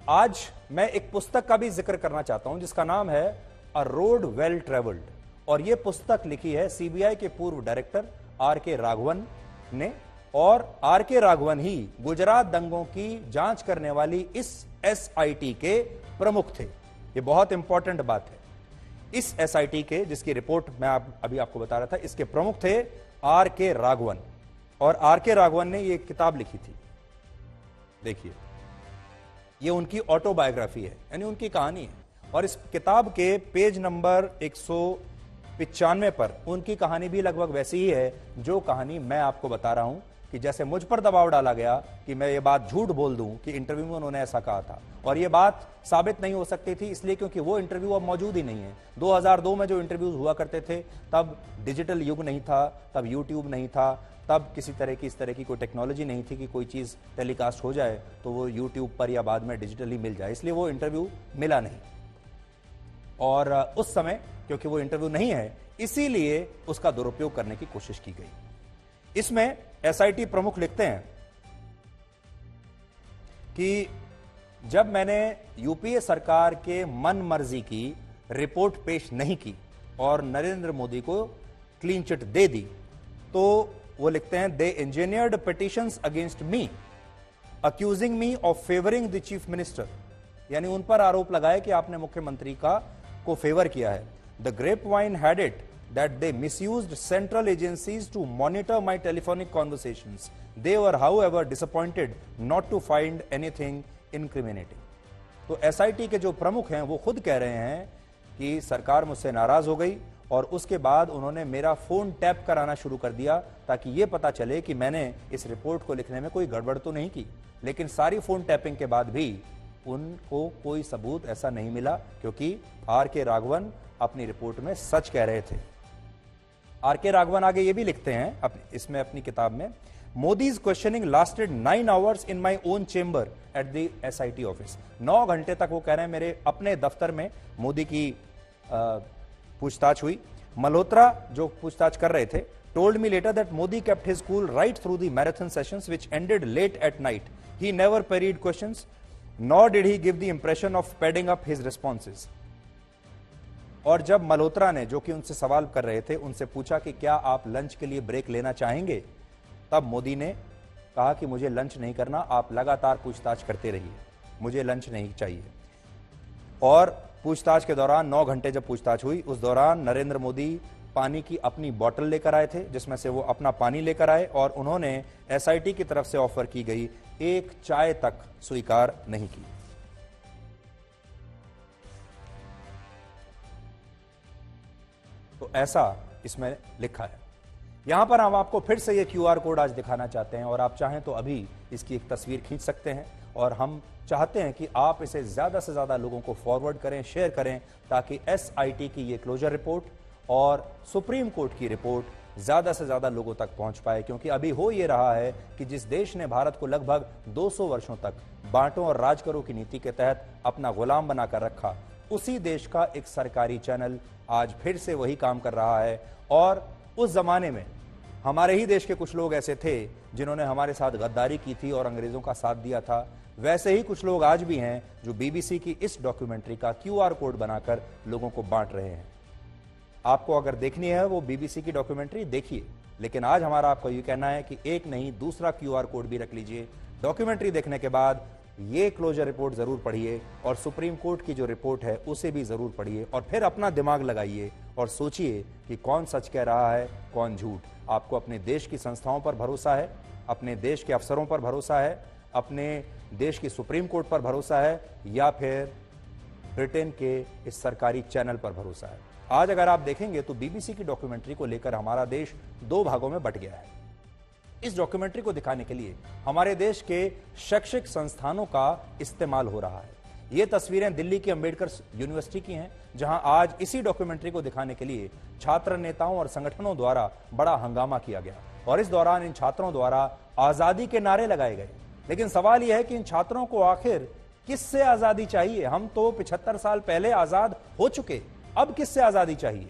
आज मैं एक पुस्तक का भी जिक्र करना चाहता हूं जिसका नाम है अ रोड वेल ट्रेवल्ड, और यह पुस्तक लिखी है सीबीआई के पूर्व डायरेक्टर आर के राघवन ने। और आर के राघवन ही गुजरात दंगों की जांच करने वाली इस एसआईटी के प्रमुख थे। यह बहुत इंपॉर्टेंट बात है। इस एसआईटी के, जिसकी रिपोर्ट मैं अभी आपको बता रहा था, इसके प्रमुख थे आर के राघवन। और आर के राघवन ने यह किताब लिखी थी, देखिए, यह उनकी ऑटोबायोग्राफी है, यानी उनकी कहानी है। और इस किताब के पेज नंबर 195 पर उनकी कहानी भी लगभग वैसी ही है जो कहानी मैं आपको बता रहा हूं, कि जैसे मुझ पर दबाव डाला गया कि मैं ये बात झूठ बोल दूं कि इंटरव्यू में उन्होंने ऐसा कहा था, और ये बात साबित नहीं हो सकती थी इसलिए क्योंकि वो इंटरव्यू अब मौजूद ही नहीं है। 2002 में जो इंटरव्यूज हुआ करते थे तब डिजिटल युग नहीं था, तब यूट्यूब नहीं था, तब किसी तरह की इस तरह की कोई टेक्नोलॉजी नहीं थी कि कोई चीज टेलीकास्ट हो जाए तो वो यूट्यूब पर या बाद में डिजिटली मिल जाए, इसलिए वो इंटरव्यू मिला नहीं। और उस समय क्योंकि वो इंटरव्यू नहीं है इसीलिए उसका दुरुपयोग करने की कोशिश की गई। इसमें एसआईटी प्रमुख लिखते हैं कि जब मैंने यूपीए सरकार के मन मर्जी की रिपोर्ट पेश नहीं की और नरेंद्र मोदी को क्लीन चिट दे दी, तो वो लिखते हैं they engineered petitions against me accusing me of favouring the chief minister, यानी उन पर आरोप लगाए कि आपने मुख्यमंत्री को फेवर किया है। The grape wine had it that they misused central agencies to monitor my telephonic conversations. They were, however, disappointed not to find anything incriminating. तो एसआईटी के जो प्रमुख हैं वो खुद कह रहे हैं कि सरकार मुझसे नाराज हो गई और उसके बाद उन्होंने मेरा फोन टैप कराना शुरू कर दिया ताकि ये पता चले कि मैंने इस रिपोर्ट को लिखने में कोई गड़बड़ तो नहीं की। लेकिन सारी फोन टैपिंग के बाद भी उनको कोई सबूत ऐसा नहीं मिला, क्योंकि आर के राघवन अपनी रिपोर्ट में सच कह रहे थे। आर के राघवन आगे ये भी लिखते हैं इसमें अपनी किताब में, Modi's questioning lasted 9 hours in my own chamber at the SIT office. 9 घंटे तक वो कह रहे हैं मेरे अपने दफ्तर में मोदी की पूछताछ हुई। मल्होत्रा जो पूछताछ कर रहे थे told me later that Modi kept his cool right through the marathon sessions which ended late at night. He never parried questions nor did he give the impression of padding up his responses. और जब मल्होत्रा ने, जो कि उनसे सवाल कर रहे थे, उनसे पूछा कि क्या आप लंच के लिए ब्रेक लेना चाहेंगे, तब मोदी ने कहा कि मुझे लंच नहीं करना, आप लगातार पूछताछ करते रहिए, मुझे लंच नहीं चाहिए। और पूछताछ के दौरान 9 घंटे जब पूछताछ हुई, उस दौरान नरेंद्र मोदी पानी की अपनी बोतल लेकर आए थे, जिसमें से वो अपना पानी लेकर आए, और उन्होंने एसआईटी की तरफ से ऑफर की गई एक चाय तक स्वीकार नहीं की। तो ऐसा इसमें लिखा है। यहां पर हम आपको फिर से ये क्यूआर कोड आज दिखाना चाहते हैं, और आप चाहें तो अभी इसकी एक तस्वीर खींच सकते हैं, और हम चाहते हैं कि आप इसे ज्यादा से ज्यादा लोगों को फॉरवर्ड करें, शेयर करें, ताकि एसआईटी की ये क्लोजर रिपोर्ट और सुप्रीम कोर्ट की रिपोर्ट ज्यादा से ज्यादा लोगों तक पहुंच पाए। क्योंकि अभी हो ये रहा है कि जिस देश ने भारत को लगभग 200 वर्षों तक बांटो और राज करो की नीति के तहत अपना गुलाम बनाकर रखा, उसी देश का एक सरकारी चैनल आज फिर से वही काम कर रहा है। और उस जमाने में हमारे ही देश के कुछ लोग ऐसे थे जिन्होंने हमारे साथ गद्दारी की थी और अंग्रेजों का साथ दिया था। वैसे ही कुछ लोग आज भी हैं जो बीबीसी की इस डॉक्यूमेंट्री का क्यूआर कोड बनाकर लोगों को बांट रहे हैं। आपको अगर देखनी है वो बीबीसी की डॉक्यूमेंट्री देखिए, लेकिन आज हमारा आपको ये कहना है कि एक नहीं दूसरा क्यूआर कोड भी रख लीजिए। डॉक्यूमेंट्री देखने के बाद ये क्लोजर रिपोर्ट जरूर पढ़िए, और सुप्रीम कोर्ट की जो रिपोर्ट है उसे भी जरूर पढ़िए, और फिर अपना दिमाग लगाइए और सोचिए कि कौन सच कह रहा है, कौन झूठ। आपको अपने देश की संस्थाओं पर भरोसा है, अपने देश के अफसरों पर भरोसा है, अपने देश की सुप्रीम कोर्ट पर भरोसा है, या फिर ब्रिटेन के इस सरकारी चैनल पर भरोसा है। आज अगर आप देखेंगे तो बीबीसी की डॉक्यूमेंट्री को लेकर हमारा देश 2 भागों में बट गया है। इस डॉक्यूमेंट्री को दिखाने के लिए हमारे देश के शैक्षिक संस्थानों का इस्तेमाल हो रहा है। ये तस्वीरें दिल्ली की अंबेडकर यूनिवर्सिटी की हैं, जहां आज इसी डॉक्यूमेंट्री को दिखाने के लिए छात्र नेताओं और संगठनों द्वारा बड़ा हंगामा किया गया, और इस दौरान इन छात्रों द्वारा आजादी के नारे लगाए गए। लेकिन सवाल यह है कि इन छात्रों को आखिर किससे आजादी चाहिए? हम तो 75 साल पहले आजाद हो चुके, अब किससे आजादी चाहिए?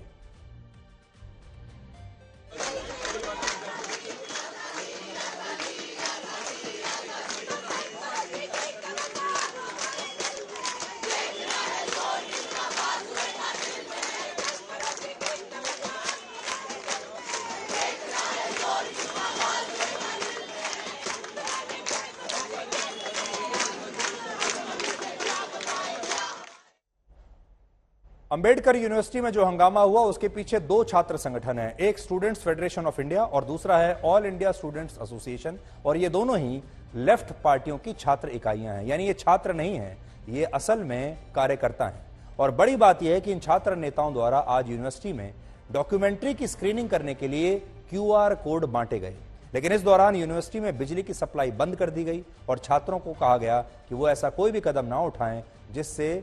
अंबेडकर यूनिवर्सिटी में जो हंगामा हुआ उसके पीछे दो छात्र संगठन हैं, एक स्टूडेंट्स फेडरेशन ऑफ इंडिया और दूसरा है ऑल इंडिया स्टूडेंट्स एसोसिएशन, और ये दोनों ही लेफ्ट पार्टियों की छात्र इकाइयां हैं। यानी ये छात्र नहीं हैं, ये असल में कार्यकर्ता हैं। और बड़ी बात यह है कि इन छात्र नेताओं द्वारा आज यूनिवर्सिटी में डॉक्यूमेंट्री की स्क्रीनिंग करने के लिए QR कोड बांटे गए, लेकिन इस दौरान यूनिवर्सिटी में बिजली की सप्लाई बंद कर दी गई और छात्रों को कहा गया कि वो ऐसा कोई भी कदम ना उठाएं जिससे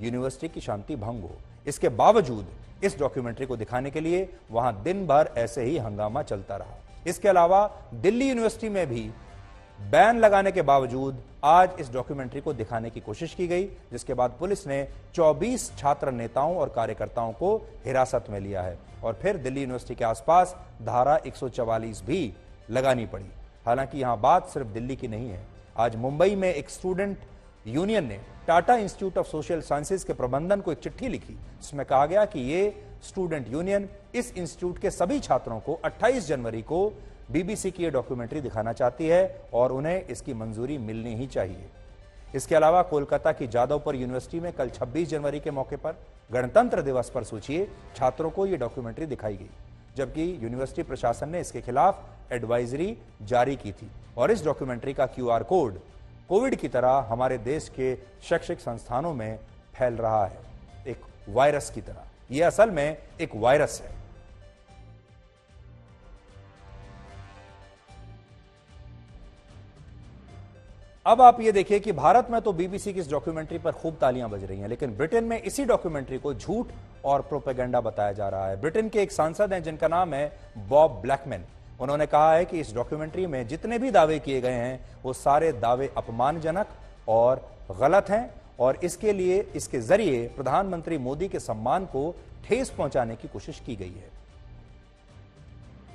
यूनिवर्सिटी की शांति भंग हो। इसके बावजूद इस डॉक्यूमेंट्री को दिखाने के लिए वहां दिन भर ऐसे ही हंगामा चलता रहा। इसके अलावा दिल्ली यूनिवर्सिटी में भी बैन लगाने के बावजूद आज इस डॉक्यूमेंट्री को दिखाने की कोशिश की गई, जिसके बाद पुलिस ने 24 छात्र नेताओं और कार्यकर्ताओं को हिरासत में लिया है और फिर दिल्ली यूनिवर्सिटी के आसपास धारा 144 भी लगानी पड़ी। हालांकि यहां बात सिर्फ दिल्ली की नहीं है। आज मुंबई में एक स्टूडेंट यूनियन ने Tata institute of social sciences के प्रबंधन को एक चिट्ठी लिखी, जिसमें कहा गया कि ये स्टूडेंट यूनियन इस इंस्टीट्यूट के सभी छात्रों को 28 जनवरी को BBC की ये डॉक्यूमेंट्री दिखाना चाहती है और उन्हें इसकी मंजूरी मिलनी ही चाहिए। इसके अलावा कोलकाता की जादवपुर यूनिवर्सिटी में कल 26 जनवरी के मौके पर गणतंत्र दिवस पर सोचिए छात्रों को ये डॉक्यूमेंट्री दिखाई गई, जबकि यूनिवर्सिटी प्रशासन ने इसके खिलाफ एडवाइजरी जारी की थी। और इस डॉक्यूमेंट्री का QR कोड कोविड की तरह हमारे देश के शैक्षिक संस्थानों में फैल रहा है, एक वायरस की तरह। यह असल में एक वायरस है। अब आप ये देखिए कि भारत में तो BBC की इस डॉक्यूमेंट्री पर खूब तालियां बज रही हैं, लेकिन ब्रिटेन में इसी डॉक्यूमेंट्री को झूठ और प्रोपेगेंडा बताया जा रहा है। ब्रिटेन के एक सांसद हैं जिनका नाम है बॉब ब्लैकमैन। उन्होंने कहा है कि इस डॉक्यूमेंट्री में जितने भी दावे किए गए हैं वो सारे दावे अपमानजनक और गलत हैं और इसके जरिए प्रधानमंत्री मोदी के सम्मान को ठेस पहुंचाने की कोशिश की गई है।